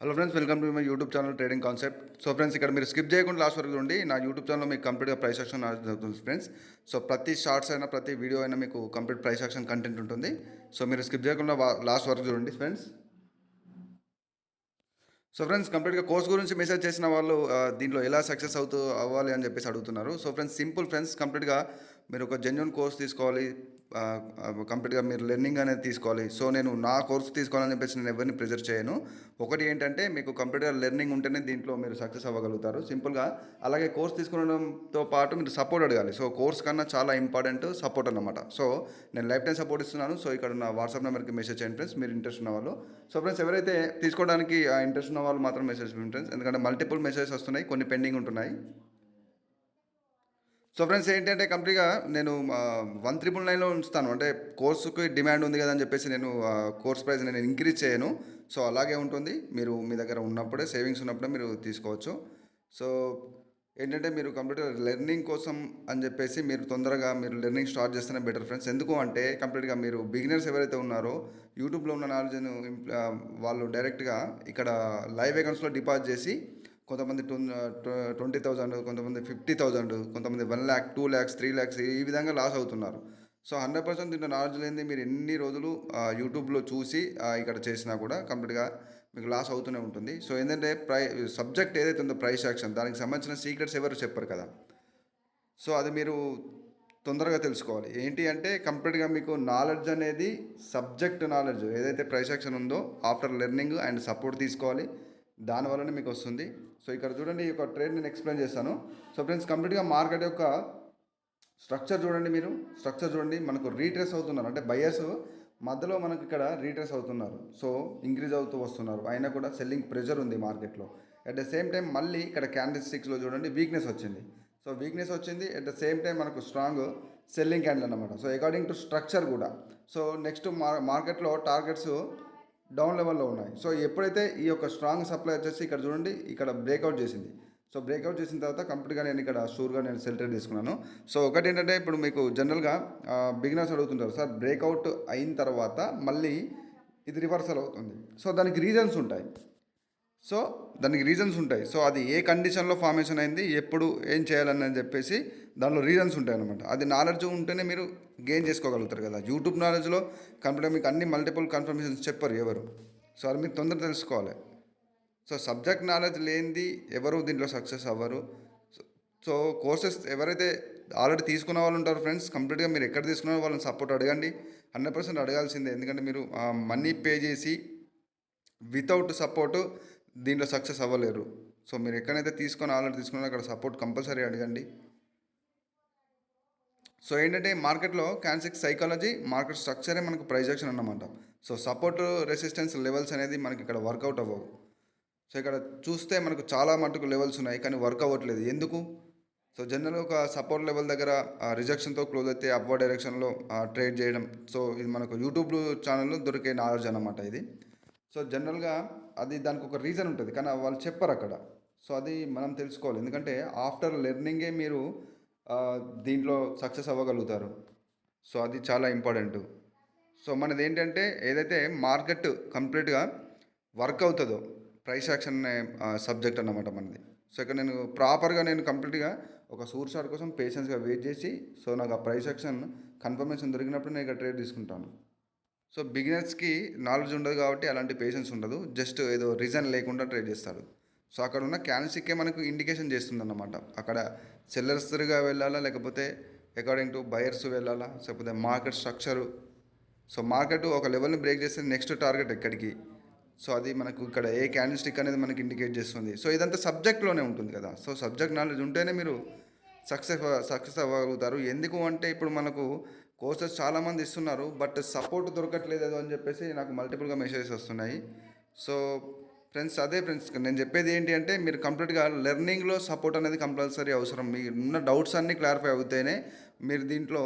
Hello friends, welcome to my YouTube channel trading concept. So friends, ఇక్కడ మీరు skip చేయకుండా last వరకు ఉండి నా యూట్యూబ్ ఛానల్లో మీకు కంప్లీట్గా ప్రైస్ యాక్షన్ జరుగుతుంది ఫ్రెండ్స్. సో ప్రతి షార్ట్స్ అయినా ప్రతి వీడియో అయినా మీకు కంప్లీట్ ప్రైస్ యాక్షన్ కంటెంట్ ఉంటుంది. సో మీరు స్కిప్ చేయకుండా లాస్ట్ వరకు చూడండి ఫ్రెండ్స్. సో ఫ్రెండ్స్, కంప్లీట్గా కోర్స్ గురించి మెసేజ్ చేసిన వాళ్ళు దీంట్లో ఎలా సక్సెస్ అవ్వాలి అని చెప్పేసి అడుగుతున్నారు. సో ఫ్రెండ్స్, సింపుల్ ఫ్రెండ్స్, కంప్లీట్గా మీరు ఒక జెన్యున్ కోర్స్ తీసుకోవాలి. కంప్లీట్గా మీరు లెర్నింగ్ అనేది తీసుకోవాలి. సో నేను నా కోర్స్ తీసుకోవాలని చెప్పేసి నేను ఎవరిని ప్రెజర్ చేయను. ఒకటి ఏంటంటే, మీకు కంప్లీట్గా లెర్నింగ్ ఉంటేనే దీంట్లో మీరు సక్సెస్ అవ్వగలుగుతారు సింపుల్గా. అలాగే కోర్స్ తీసుకోవడంతో పాటు మీరు సపోర్ట్ అడగాలి. సో కోర్స్ కన్నా చాలా ఇంపార్టెంట్ సపోర్ట్ అన్నమాట. సో నేను లైఫ్ టైం సపోర్ట్ ఇస్తున్నాను. సో ఇక్కడ నా వాట్సాప్ నెంబర్కి మెసేజ్ చేయండి ఫ్రెండ్స్, మీరు ఇంట్రెస్ట్ ఉన్న వాళ్ళు. సో ఫ్రెండ్స్, ఎవరైతే తీసుకోవడానికి ఇంట్రెస్ట్ ఉన్న వాళ్ళు మాత్రం మెసేజ్ చేయండి ఫ్రెండ్స్, ఎందుకంటే మల్టిపుల్ మెసేజెస్ వస్తున్నాయి, కొన్ని పెండింగ్ ఉంటున్నాయి. సో ఫ్రెండ్స్, ఏంటంటే కంప్లీట్గా నేను 1,999లో ఉంచుతాను. అంటే కోర్సుకి డిమాండ్ ఉంది కదా అని చెప్పేసి నేను కోర్స్ ప్రైస్ నేను ఇంక్రీజ్ చేయను. సో అలాగే ఉంటుంది. మీరు మీ దగ్గర ఉన్నప్పుడే, సేవింగ్స్ ఉన్నప్పుడే మీరు తీసుకోవచ్చు. సో ఏంటంటే, మీరు కంప్లీట్గా లెర్నింగ్ కోసం అని చెప్పేసి మీరు తొందరగా మీరు లెర్నింగ్ స్టార్ట్ చేస్తేనే బెటర్ ఫ్రెండ్స్. ఎందుకు అంటే, కంప్లీట్గా మీరు బిగినర్స్ ఎవరైతే ఉన్నారో యూట్యూబ్లో ఉన్న నాలెడ్జ్ను వాళ్ళు డైరెక్ట్గా ఇక్కడ లైవ్ అకౌంట్స్లో డిపాజిట్ చేసి కొంతమంది 20,000, కొంతమంది 50,000, కొంతమంది 1,00,000, 2,00,000, 3,00,000 ఈ విధంగా లాస్ అవుతున్నారు. సో 100% దీంట్లో నాలెడ్జ్ లేనిది మీరు ఎన్ని రోజులు యూట్యూబ్లో చూసి ఇక్కడ చేసినా కూడా కంప్లీట్గా మీకు లాస్ అవుతూనే ఉంటుంది. సో ఏంటంటే, సబ్జెక్ట్ ఏదైతే ఉందో ప్రైస్ యాక్షన్, దానికి సంబంధించిన సీక్రెట్స్ ఎవరు చెప్పరు కదా. సో అది మీరు తొందరగా తెలుసుకోవాలి. ఏంటి అంటే, కంప్లీట్గా మీకు నాలెడ్జ్ అనేది సబ్జెక్ట్ నాలెడ్జ్ ఏదైతే ప్రైస్ యాక్షన్ ఉందో ఆఫ్టర్ లెర్నింగ్ అండ్ సపోర్ట్ తీసుకోవాలి. దానివల్లనే మీకు వస్తుంది. సో ఇక్కడ చూడండి, ఈ యొక్క ట్రేడ్ నేను ఎక్స్ప్లెయిన్ చేస్తాను. సో ఫ్రెండ్స్, కంప్లీట్గా మార్కెట్ యొక్క స్ట్రక్చర్ చూడండి. మీరు స్ట్రక్చర్ చూడండి, మనకు రీట్రేస్ అవుతున్నారు. అంటే బయర్స్ మధ్యలో మనకి ఇక్కడ రీట్రేస్ అవుతున్నారు. సో ఇంక్రీజ్ అవుతూ వస్తున్నారు, అయినా కూడా సెల్లింగ్ ప్రెషర్ ఉంది మార్కెట్లో. అట్ ద సేమ్ టైం మళ్ళీ ఇక్కడ క్యాండిల్ స్టిక్స్లో చూడండి వీక్నెస్ వచ్చింది. సో వీక్నెస్ వచ్చింది, అట్ ద సేమ్ టైం మనకు స్ట్రాంగ్ సెల్లింగ్ క్యాండిల్ అన్నమాట. సో అకార్డింగ్ టు స్ట్రక్చర్ కూడా. సో నెక్స్ట్ మార్కెట్లో టార్గెట్స్ డౌన్ లెవెల్లో ఉన్నాయి. సో ఎప్పుడైతే ఈ యొక్క స్ట్రాంగ్ సప్లై వచ్చేసి ఇక్కడ చూడండి, ఇక్కడ బ్రేక్అవుట్ చేసింది. సో బ్రేక్అవుట్ చేసిన తర్వాత కంప్లీట్గా నేను ఇక్కడ షూర్గా నేను సెల్ ట్రేడ్ తీసుకున్నాను. సో ఒకటి ఏంటంటే, ఇప్పుడు మీకు జనరల్గా బిగినర్స్ అడుగుతుంటారు, సార్ బ్రేక్అవుట్ అయిన తర్వాత మళ్ళీ ఇది రివర్సల్ అవుతుంది. సో దానికి రీజన్స్ ఉంటాయి. సో అది ఏ కండిషన్లో ఫార్మేషన్ అయింది, ఎప్పుడు ఏం చేయాలని చెప్పేసి దానిలో రీజన్స్ ఉంటాయి అనమాట. అది నాలెడ్జ్ ఉంటేనే మీరు గెయిన్ చేసుకోగలుగుతారు కదా. యూట్యూబ్ నాలెడ్జ్లో కంప్లీట్గా మీకు అన్ని మల్టిపుల్ కన్ఫర్మేషన్స్ చెప్పరు ఎవరు. సో అది మీరు తొందరగా తెలుసుకోవాలి. సో సబ్జెక్ట్ నాలెడ్జ్ లేనిది ఎవరు దీంట్లో సక్సెస్ అవ్వరు. సో కోర్సెస్ ఎవరైతే ఆల్రెడీ తీసుకున్న వాళ్ళు ఉంటారు ఫ్రెండ్స్, కంప్లీట్గా మీరు ఎక్కడ తీసుకున్నారో వాళ్ళని సపోర్ట్ అడగండి. 100% అడగాల్సిందే. ఎందుకంటే మీరు మనీ పే చేసి వితౌట్ సపోర్టు దీంట్లో సక్సెస్ అవ్వలేరు. సో మీరు ఎక్కడైతే ఆల్రెడీ తీసుకున్నారో అక్కడ సపోర్ట్ కంపల్సరీ అడగండి. సో ఏంటంటే, మార్కెట్లో క్యాండిల్స్టిక్ సైకాలజీ, మార్కెట్ స్ట్రక్చరే మనకు ప్రైస్ యాక్షన్ అన్నమాట. సో సపోర్ట్ రెసిస్టెన్స్ లెవెల్స్ అనేది మనకి ఇక్కడ వర్కౌట్ అవ్వవు. సో ఇక్కడ చూస్తే మనకు చాలా మటుకు లెవెల్స్ ఉన్నాయి, కానీ వర్క్ అవ్వట్లేదు. ఎందుకు? సో జనరల్గా ఒక సపోర్ట్ లెవెల్ దగ్గర రిజెక్షన్తో క్లోజ్ అయితే అప్వర్డ్ డైరెక్షన్లో ట్రేడ్ చేయడం. సో ఇది మనకు యూట్యూబ్ ఛానల్లో దొరికే నాలెడ్జ్ అన్నమాట ఇది. సో జనరల్గా అది దానికి ఒక రీజన్ ఉంటుంది, కానీ వాళ్ళు చెప్పరు అక్కడ. సో అది మనం తెలుసుకోవాలి. ఎందుకంటే ఆఫ్టర్ లెర్నింగే మీరు దీంట్లో సక్సెస్ అవ్వగలుగుతారు. సో అది చాలా ఇంపార్టెంట్. సో మనది ఏంటంటే, ఏదైతే మార్కెట్ కంప్లీట్గా వర్క్ అవుతుందో ప్రైస్ యాక్షన్ సబ్జెక్ట్ అన్నమాట మనది. సో ఇక్కడ నేను ప్రాపర్గా నేను కంప్లీట్గా ఒక సూర్ షాట్ కోసం పేషెన్స్గా వెయిట్ చేసి, సో నాకు ఆ ప్రైస్ యాక్షన్ కన్ఫర్మేషన్ దొరికినప్పుడు నేను ఇక్కడ ట్రేడ్ తీసుకుంటాను. సో బిగినర్స్కి నాలెడ్జ్ ఉండదు కాబట్టి అలాంటి పేషెన్స్ ఉండదు. జస్ట్ ఏదో రీజన్ లేకుండా ట్రేడ్ చేస్తాడు. సో అక్కడ ఉన్న క్యాన్సిక్కే మనకు ఇండికేషన్ చేస్తుంది అన్నమాట. అక్కడ సెల్లర్స్గా వెళ్ళాలా, లేకపోతే అకార్డింగ్ టు బయర్స్ వెళ్ళాలా, లేకపోతే మార్కెట్ స్ట్రక్చరు. సో మార్కెట్ ఒక లెవెల్ని బ్రేక్ చేస్తే నెక్స్ట్ టార్గెట్ ఎక్కడికి. సో అది మనకు ఇక్కడ ఏ క్యాండిల్ స్టిక్ అనేది మనకి ఇండికేట్ చేస్తుంది. సో ఇదంతా సబ్జెక్ట్లోనే ఉంటుంది కదా. సో సబ్జెక్ట్ నాలెడ్జ్ ఉంటేనే మీరు సక్సెస్ అవ్వగలుగుతారు. ఎందుకు అంటే, ఇప్పుడు మనకు కోర్సెస్ చాలామంది ఇస్తున్నారు, బట్ సపోర్ట్ దొరకట్లేదు అని చెప్పేసి నాకు మల్టిపుల్గా మెసేజెస్ వస్తున్నాయి. సో ఫ్రెండ్స్, అదే ఫ్రెండ్స్ నేను చెప్పేది ఏంటి అంటే, మీరు కంప్లీట్గా లెర్నింగ్లో సపోర్ట్ అనేది కంపల్సరీ అవసరం. మీ ఉన్న డౌట్స్ అన్నీ క్లారిఫై అవుతేనే మీరు దీంట్లో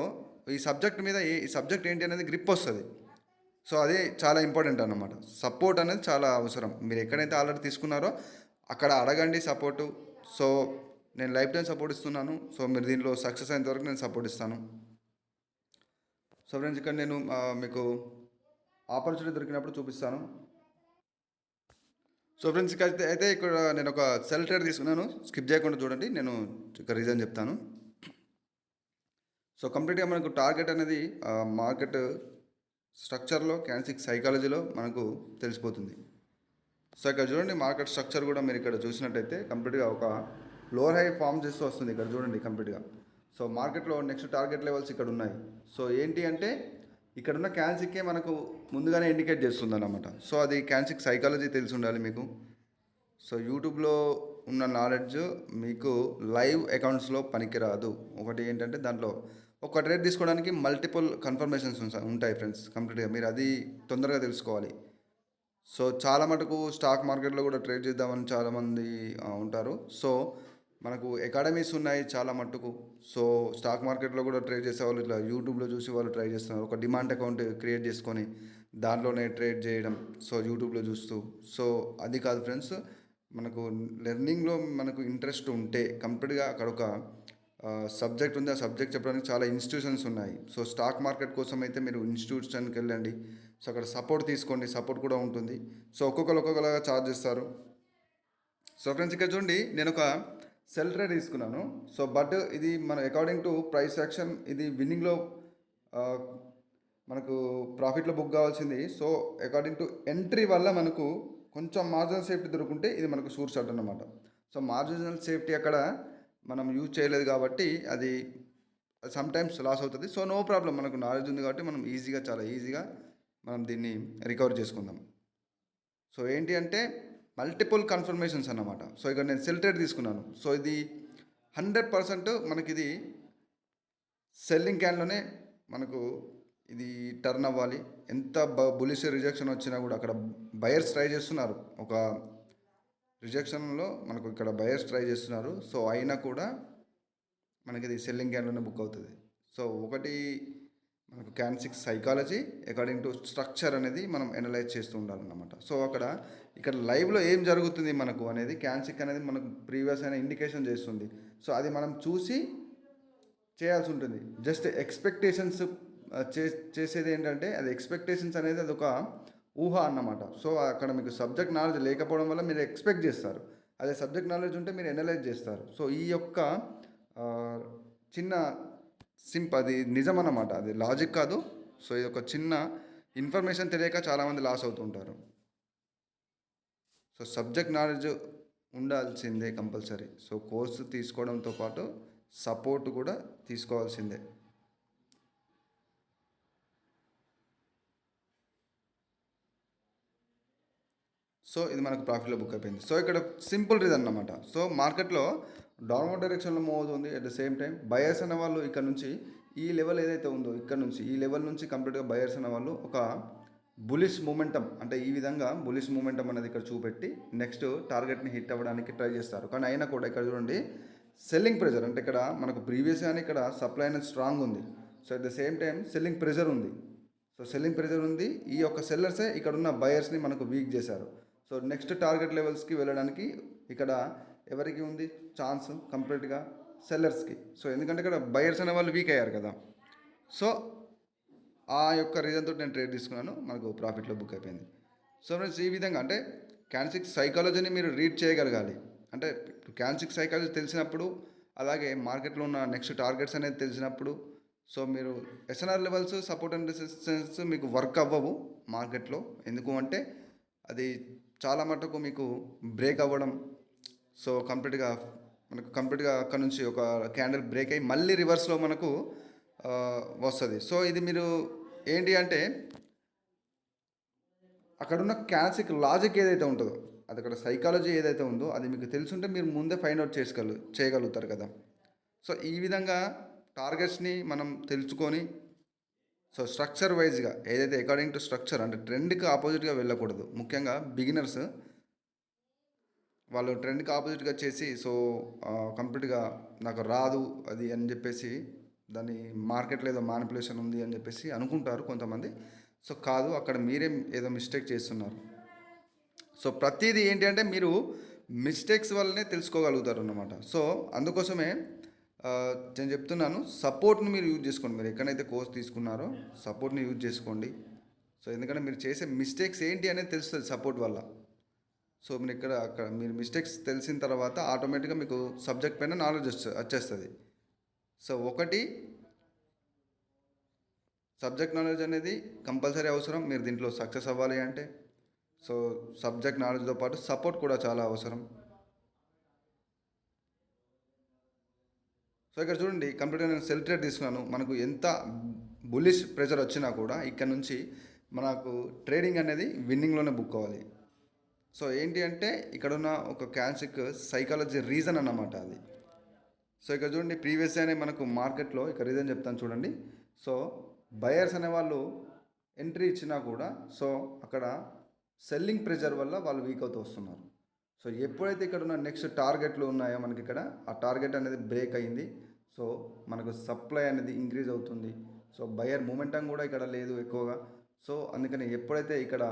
ఈ సబ్జెక్ట్ మీద ఈ సబ్జెక్ట్ ఏంటి అనేది గ్రిప్ వస్తుంది. సో అది చాలా ఇంపార్టెంట్ అన్నమాట. సపోర్ట్ అనేది చాలా అవసరం. మీరు ఎక్కడైతే ఆల్రెడీ తీసుకున్నారో అక్కడ అడగండి సపోర్టు. సో నేను లైఫ్ టైం సపోర్ట్ ఇస్తున్నాను. సో మీరు దీంట్లో సక్సెస్ అయినంత వరకు నేను సపోర్ట్ ఇస్తాను. సో ఫ్రెండ్స్, ఇక్కడ నేను మీకు ఆపర్చునిటీ దొరికినప్పుడు చూపిస్తాను. సో ఫ్రెండ్స్ ఇక అయితే ఇక్కడ నేను ఒక సెల్ ట్రేడ్ తీసుకున్నాను. స్కిప్ చేయకుండా చూడండి. నేను ఇక రీజన్ చెప్తాను. సో కంప్లీట్గా మనకు టార్గెట్ అనేది మార్కెట్ స్ట్రక్చర్లో క్యాండిల్స్టిక్ సైకాలజీలో మనకు తెలిసిపోతుంది. సో ఇక్కడ చూడండి మార్కెట్ స్ట్రక్చర్ కూడా మీరు ఇక్కడ చూసినట్టయితే కంప్లీట్గా ఒక లోవర్ హై ఫామ్ చేస్తూ వస్తుంది. ఇక్కడ చూడండి కంప్లీట్గా. సో మార్కెట్లో నెక్స్ట్ టార్గెట్ లెవెల్స్ ఇక్కడ ఉన్నాయి. సో ఏంటి అంటే ఇక్కడ ఉన్న క్యాన్సిక్కే మనకు ముందుగానే ఇండికేట్ చేస్తుంది అన్నమాట. సో అది క్యాన్సిక్ సైకాలజీ తెలిసి ఉండాలి మీకు. సో యూట్యూబ్లో ఉన్న నాలెడ్జ్ మీకు లైవ్ అకౌంట్స్లో పనికిరాదు. ఒకటి ఏంటంటే దాంట్లో ఒక ట్రేడ్ తీసుకోవడానికి మల్టిపుల్ కన్ఫర్మేషన్స్ ఉంటాయి ఫ్రెండ్స్. కంప్లీట్గా మీరు అది తొందరగా తెలుసుకోవాలి. సో చాలా మటుకు స్టాక్ మార్కెట్లో కూడా ట్రేడ్ చేద్దామని చాలామంది ఉంటారు. సో మనకు అకాడమీస్ ఉన్నాయి చాలా మట్టుకు. సో స్టాక్ మార్కెట్లో కూడా ట్రేడ్ చేసే వాళ్ళు ఇట్లా యూట్యూబ్లో చూసి వాళ్ళు ట్రై చేస్తున్నారు. ఒక డిమాండ్ అకౌంట్ క్రియేట్ చేసుకొని దాంట్లోనే ట్రేడ్ చేయడం. సో యూట్యూబ్లో చూస్తూ. సో అది కాదు ఫ్రెండ్స్. మనకు లెర్నింగ్లో మనకు ఇంట్రెస్ట్ ఉంటే కంప్లీట్గా అక్కడ ఒక సబ్జెక్ట్ ఉంది. ఆ సబ్జెక్ట్ చెప్పడానికి చాలా ఇన్స్టిట్యూషన్స్ ఉన్నాయి. సో స్టాక్ మార్కెట్ కోసం అయితే మీరు ఇన్స్టిట్యూషన్కి వెళ్ళండి. సో అక్కడ సపోర్ట్ తీసుకోండి. సపోర్ట్ కూడా ఉంటుంది. సో ఒక్కొక్కరుగా ఛార్జ్ చేస్తారు. సో ఫ్రెండ్స్ ఇక్కడ చూడండి నేను ఒక సెల్ ట్రేడ్ తీసుకున్నాను. సో బట్ ఇది మన అకార్డింగ్ టు ప్రైస్ యాక్షన్ ఇది విన్నింగ్లో మనకు ప్రాఫిట్లో బుక్ కావాల్సింది. సో అకార్డింగ్ టు ఎంట్రీ వల్ల మనకు కొంచెం మార్జినల్ సేఫ్టీ దొరుకుంటే ఇది మనకు షూర్ షాట్ అన్నమాట. సో మార్జినల్ సేఫ్టీ అక్కడ మనం యూజ్ చేయలేదు కాబట్టి అది సమ్టైమ్స్ లాస్ అవుతుంది. సో నో ప్రాబ్లం, మనకు నాలెడ్జ్ ఉంది కాబట్టి మనం చాలా ఈజీగా మనం దీన్ని రికవర్ చేసుకుందాం. సో ఏంటి అంటే మల్టిపుల్ కన్ఫర్మేషన్స్ అన్నమాట. సో ఇక్కడ నేను సెల్ ట్రేడ్ తీసుకున్నాను. సో ఇది 100% మనకిది సెల్లింగ్ క్యాన్లోనే మనకు ఇది టర్న్ అవ్వాలి. ఎంత బులిష్ రిజెక్షన్ వచ్చినా కూడా అక్కడ బయర్స్ ట్రై చేస్తున్నారు. ఒక రిజెక్షన్లో మనకు ఇక్కడ బయర్స్ ట్రై చేస్తున్నారు. సో అయినా కూడా మనకి ఇది సెల్లింగ్ క్యాన్లోనే బుక్ అవుతుంది. సో ఒకటి మనకు candlestick psychology according to structure అనేది మనం అనలైజ్ చేస్తూ ఉండాలన్నమాట. సో ఇక్కడ లైవ్లో ఏం జరుగుతుంది మనకు అనేది క్యాండిల్స్టిక్ అనేది మనకు ప్రీవియస్ అయిన ఇండికేషన్ చేస్తుంది. సో అది మనం చూసి చేయాల్సి ఉంటుంది. జస్ట్ ఎక్స్పెక్టేషన్స్ చేసేది ఏంటంటే అది ఎక్స్పెక్టేషన్స్ అనేది అది ఒక ఊహ అన్నమాట. సో అక్కడ మీకు సబ్జెక్ట్ నాలెడ్జ్ లేకపోవడం వల్ల మీరు ఎక్స్పెక్ట్ చేస్తారు. అదే సబ్జెక్ట్ నాలెడ్జ్ ఉంటే మీరు అనలైజ్ చేస్తారు. సో ఈ యొక్క చిన్న అది నిజం అన్నమాట, అది లాజిక్ కాదు. సో ఇది ఒక చిన్న ఇన్ఫర్మేషన్ తెలియక చాలామంది లాస్ అవుతుంటారు. సో సబ్జెక్ట్ నాలెడ్జ్ ఉండాల్సిందే కంపల్సరీ. సో కోర్సు తీసుకోవడంతో పాటు సపోర్ట్ కూడా తీసుకోవాల్సిందే. సో ఇది మనకు ప్రాఫిట్లో బుక్ అయిపోయింది. సో ఇక్కడ సింపుల్ రీజన్ అన్నమాట. సో మార్కెట్లో డౌన్వర్డ్ డైరెక్షన్లో మూవ్ అవుతుంది. At the same time buyers అనే వాళ్ళు ఇక్కడ నుంచి ఈ లెవెల్ ఏదైతే ఉందో ఇక్కడ నుంచి ఈ లెవెల్ నుంచి కంప్లీట్గా బయర్స్ అనే వాళ్ళు ఒక బులిష్ మూమెంటం అంటే ఈ విధంగా బులిష్ మూమెంటం అనేది ఇక్కడ చూపెట్టి నెక్స్ట్ టార్గెట్ని హిట్ అవ్వడానికి ట్రై చేస్తారు. కానీ అయినా కూడా ఇక్కడ చూడండి సెల్లింగ్ ప్రెజర్ అంటే ఇక్కడ మనకు ప్రీవియస్ కానీ ఇక్కడ సప్లై అనేది స్ట్రాంగ్ ఉంది. So at the same time selling pressure ఉంది. సో సెల్లింగ్ ప్రెజర్ ఉంది. ఈ యొక్క సెల్లర్సే ఇక్కడ ఉన్న బయర్స్ని మనకు వీక్ చేశారు. సో నెక్స్ట్ టార్గెట్ లెవెల్స్కి వెళ్ళడానికి ఇక్కడ ఎవరికి ఉంది ఛాన్స్ కంప్లీట్గా సెల్లర్స్కి. సో ఎందుకంటే ఇక్కడ బయర్స్ అనే వాళ్ళు వీక్ అయ్యారు కదా. సో ఆ యొక్క రీజన్తో నేను ట్రేడ్ తీసుకున్నాను. మనకు ప్రాఫిట్లో బుక్ అయిపోయింది. సో ఫ్రెండ్స్ ఈ విధంగా అంటే క్యాండిల్స్టిక్ సైకాలజీని మీరు రీడ్ చేయగలగాలి. అంటే క్యాండిల్స్టిక్ సైకాలజీ తెలిసినప్పుడు అలాగే మార్కెట్లో ఉన్న నెక్స్ట్ టార్గెట్స్ అనేది తెలిసినప్పుడు సో మీరు SNR levels support and resistance మీకు వర్క్ అవ్వవు మార్కెట్లో. ఎందుకు అంటే అది చాలా మటుకు మీకు బ్రేక్ అవ్వడం. సో కంప్లీట్గా అక్కడ నుంచి ఒక క్యాండిల్ బ్రేక్ అయ్యి మళ్ళీ రివర్స్లో మనకు వస్తుంది. సో ఇది మీరు ఏంటి అంటే అక్కడున్న క్యాండిల్స్టిక్ లాజిక్ ఏదైతే ఉంటుందో అది అక్కడ సైకాలజీ ఏదైతే ఉందో అది మీకు తెలుసుంటే మీరు ముందే ఫైండ్ అవుట్ చేయగలుగుతారు కదా. సో ఈ విధంగా టార్గెట్స్ని మనం తెలుసుకొని సో స్ట్రక్చర్ వైజ్గా ఏదైతే అకార్డింగ్ టు స్ట్రక్చర్ అంటే ట్రెండ్కి ఆపోజిట్గా వెళ్ళకూడదు. ముఖ్యంగా బిగినర్స్ వాళ్ళు ట్రెండ్కి ఆపోజిట్గా చేసి సో కంప్లీట్గా నాకు రాదు అది అని చెప్పేసి దాన్ని మార్కెట్లో ఏదో మ్యానిపులేషన్ ఉంది అని చెప్పేసి అనుకుంటారు కొంతమంది. సో కాదు, అక్కడ మీరే ఏదో మిస్టేక్ చేస్తున్నారు. సో ప్రతిదీ ఏంటి అంటే మీరు మిస్టేక్స్ వల్లనే తెలుసుకోగలుగుతారు అన్నమాట. సో అందుకోసమే నేను చెప్తున్నాను, సపోర్ట్ని మీరు యూజ్ చేసుకోండి. మీరు ఎక్కడైతే కోర్స్ తీసుకున్నారో సపోర్ట్ని యూజ్ చేసుకోండి. సో ఎందుకంటే మీరు చేసే మిస్టేక్స్ ఏంటి అనేది తెలుస్తుంది సపోర్ట్ వల్ల. సో మీరు ఇక్కడ అక్కడ మీరు మిస్టేక్స్ తెలిసిన తర్వాత ఆటోమేటిక్గా మీకు సబ్జెక్ట్ పైన నాలెడ్జ్ వచ్చేస్తుంది. సో ఒకటి సబ్జెక్ట్ నాలెడ్జ్ అనేది కంపల్సరీ అవసరం మీరు దీంట్లో సక్సెస్ అవ్వాలి అంటే. సో సబ్జెక్ట్ నాలెడ్జ్తో పాటు సపోర్ట్ కూడా చాలా అవసరం. సో ఇక్కడ చూడండి, కంప్యూటర్ నేను సెల్ ట్రేడ్ తీసుకున్నాను. మనకు ఎంత బుల్లిష్ ప్రెషర్ వచ్చినా కూడా ఇక్కడ నుంచి మనకు ట్రేడింగ్ అనేది విన్నింగ్లోనే బుక్ అవ్వాలి. సో ఏంటి అంటే ఇక్కడ ఉన్న ఒక క్యాన్సిక్ సైకాలజీ రీజన్ అన్నమాట అది. సో ఇక్కడ చూడండి, ప్రీవియస్ అనే మనకు మార్కెట్లో ఇక్కడ రీజన్ చెప్తాను చూడండి. సో బయర్స్ అనేవాళ్ళు ఎంట్రీ ఇచ్చినా కూడా సో అక్కడ సెల్లింగ్ ప్రెషర్ వల్ల వాళ్ళు వీక్ అవుతూ వస్తున్నారు. సో ఎప్పుడైతే ఇక్కడ ఉన్న నెక్స్ట్ టార్గెట్లు ఉన్నాయో మనకి ఇక్కడ ఆ టార్గెట్ అనేది బ్రేక్ అయింది. సో మనకు సప్లై అనేది ఇంక్రీజ్ అవుతుంది. సో బయర్ మూమెంటం కూడా ఇక్కడ లేదు ఎక్కువగా. సో అందుకని ఎప్పుడైతే ఇక్కడ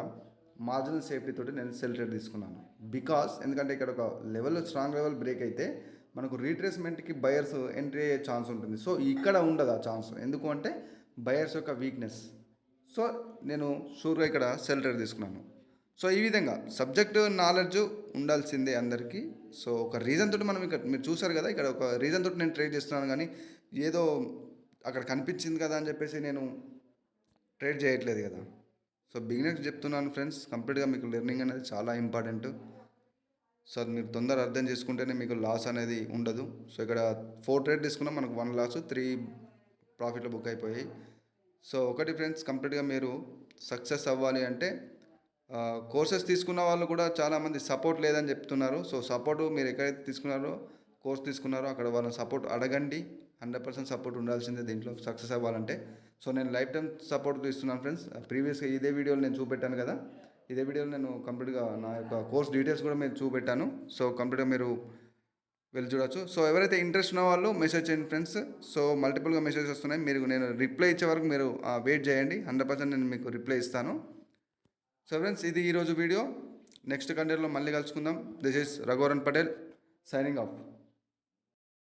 మార్జినల్ సేఫ్టీ తోటి నేను సెల్ ట్రేడ్ తీసుకున్నాను. బికాస్ ఎందుకంటే ఇక్కడ ఒక లెవెల్ స్ట్రాంగ్ లెవెల్ బ్రేక్ అయితే మనకు రీట్రేస్మెంట్కి బయర్స్ ఎంట్రీ అయ్యే ఛాన్స్ ఉంటుంది. సో ఇక్కడ ఉండదు ఆ ఛాన్స్, ఎందుకు అంటే బయర్స్ యొక్క వీక్నెస్. సో నేను షూర్గా ఇక్కడ సెల్ ట్రేడ్ తీసుకున్నాను. సో ఈ విధంగా సబ్జెక్ట్ నాలెడ్జ్ ఉండాల్సిందే అందరికీ. సో ఒక రీజన్ తోటి మనం ఇక్కడ మీరు చూసారు కదా, ఇక్కడ ఒక రీజన్ తోటి నేను ట్రేడ్ చేస్తున్నాను, కానీ ఏదో అక్కడ కనిపించింది కదా అని చెప్పేసి నేను ట్రేడ్ చేయట్లేదు కదా. సో బిగినర్స్ చెప్తున్నాను ఫ్రెండ్స్, కంప్లీట్గా మీకు లెర్నింగ్ అనేది చాలా ఇంపార్టెంట్. సో అది మీరు తొందర అర్థం చేసుకుంటేనే మీకు లాస్ అనేది ఉండదు. సో ఇక్కడ 4 ట్రేడ్ తీసుకున్నాం, మనకు 1 లాస్ 3 ప్రాఫిట్లో బుక్ అయిపోయాయి. సో ఒకటి ఫ్రెండ్స్, కంప్లీట్గా మీరు సక్సెస్ అవ్వాలి అంటే కోర్సెస్ తీసుకున్న వాళ్ళు కూడా చాలామంది సపోర్ట్ లేదని చెప్తున్నారు. సో సపోర్టు మీరు ఎక్కడైతే తీసుకున్నారో కోర్స్ తీసుకున్నారో అక్కడ వాళ్ళని సపోర్ట్ అడగండి. 100% సపోర్ట్ ఉండాల్సిందే దీంట్లో సక్సెస్ అవ్వాలంటే. సో నేను లైఫ్ టైం సపోర్ట్ ఇస్తున్నాను ఫ్రెండ్స్. ప్రీవియస్గా ఇదే వీడియోలో నేను చూపెట్టాను కదా, ఇదే వీడియోలో నేను కంప్లీట్గా నా యొక్క కోర్స్ డీటెయిల్స్ కూడా మీరు చూపెట్టాను. సో కంప్లీట్గా మీరు వెళ్ళి చూడొచ్చు. సో ఎవరైతే ఇంట్రెస్ట్ ఉన్న వాళ్ళు మెసేజ్ చేయండి ఫ్రెండ్స్. సో మల్టిపుల్గా మెసేజెస్ వస్తున్నాయి, మీరు నేను రిప్లై ఇచ్చే వరకు మీరు వెయిట్ చేయండి. 100% నేను మీకు రిప్లై ఇస్తాను. సో ఫ్రెండ్స్, ఇది ఈరోజు వీడియో. నెక్స్ట్ కంటెంట్లో మళ్ళీ కలుసుకుందాం. This is Raghuvaran Patel signing off.